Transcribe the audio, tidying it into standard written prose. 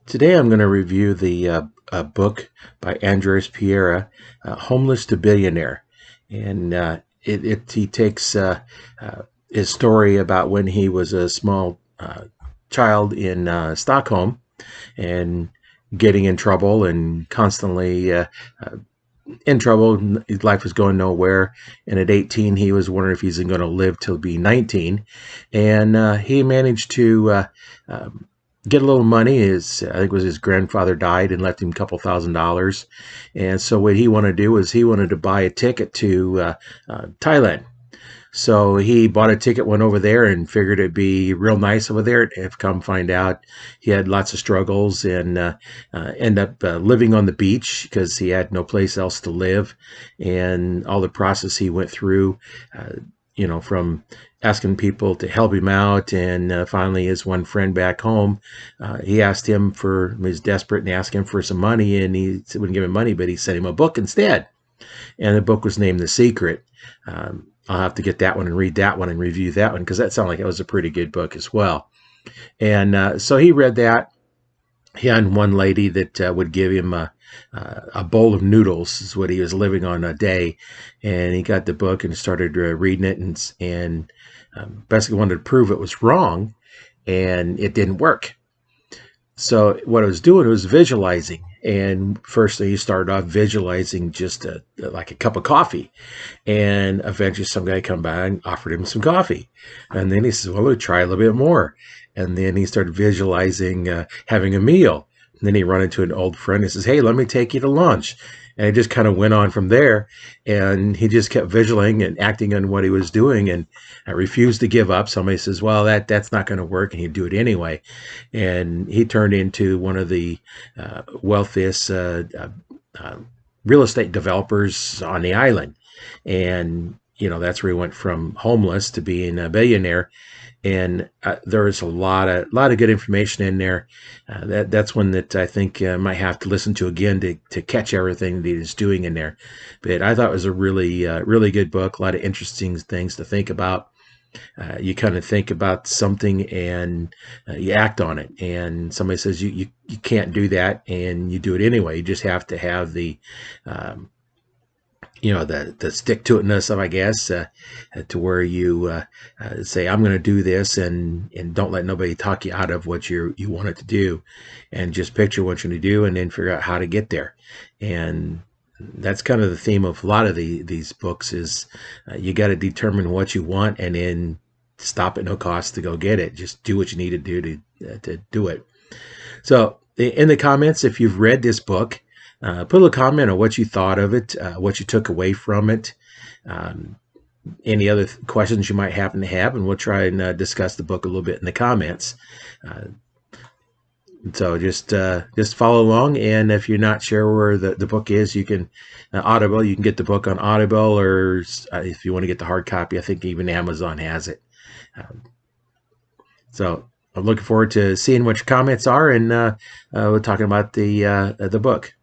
Today I'm going to review the book by Andres Pierre, Homeless to Billionaire. And he takes his story about when he was a small child in Stockholm and getting in trouble and constantly in trouble. His life was going nowhere. And at 18, he was wondering if he's going to live till be 19. And he managed to get a little money. I think it was his grandfather died and left him a couple $1,000s. And so what he wanted to do was he wanted to buy a ticket to Thailand. So he bought a ticket, went over there, and figured it'd be real nice over there. Have come find out, he had lots of struggles and end up living on the beach because he had no place else to live, and all the process he went through. From asking people to help him out, and finally his one friend back home, he asked him for, he was desperate and asked him for some money, and he wouldn't give him money, but he sent him a book instead. And the book was named The Secret. I'll have to get that one and read that one and review that one because that sounded like it was a pretty good book as well. And so he read that. He had one lady that would give him a bowl of noodles is what he was living on a day, and he got the book and started reading it and basically wanted to prove it was wrong, and it didn't work. So what I was doing was visualizing. And firstly, he started off visualizing just like a cup of coffee. And eventually some guy come by and offered him some coffee. And then he says, well, let me try a little bit more. And then he started visualizing having a meal. And then he run into an old friend and says, hey, let me take you to lunch. And it just kind of went on from there. And he just kept visualizing and acting on what he was doing, and I refused to give up. Somebody says, well, that's not going to work. And he'd do it anyway. And he turned into one of the wealthiest real estate developers on the island. And, that's where he went from homeless to being a billionaire. And there's a lot of good information in there. That's one that I think might have to listen to again to catch everything that he's doing in there. But I thought it was a really good book. A lot of interesting things to think about. You kind of think about something and you act on it. And somebody says you can't do that, and you do it anyway. You just have to have the the stick to itness of, I guess, to where you say, I'm going to do this, and don't let nobody talk you out of what you want it to do, and just picture what you're going to do and then figure out how to get there. And that's kind of the theme of a lot of these books is you got to determine what you want and then stop at no cost to go get it. Just do what you need to do to do it. So in the comments, if you've read this book, put a little comment on what you thought of it, what you took away from it, any other questions you might happen to have, and we'll try and discuss the book a little bit in the comments. So just follow along, and if you're not sure where the book is, you can Audible. You can get the book on Audible, or if you want to get the hard copy, I think even Amazon has it. So I'm looking forward to seeing what your comments are, and we're talking about the book.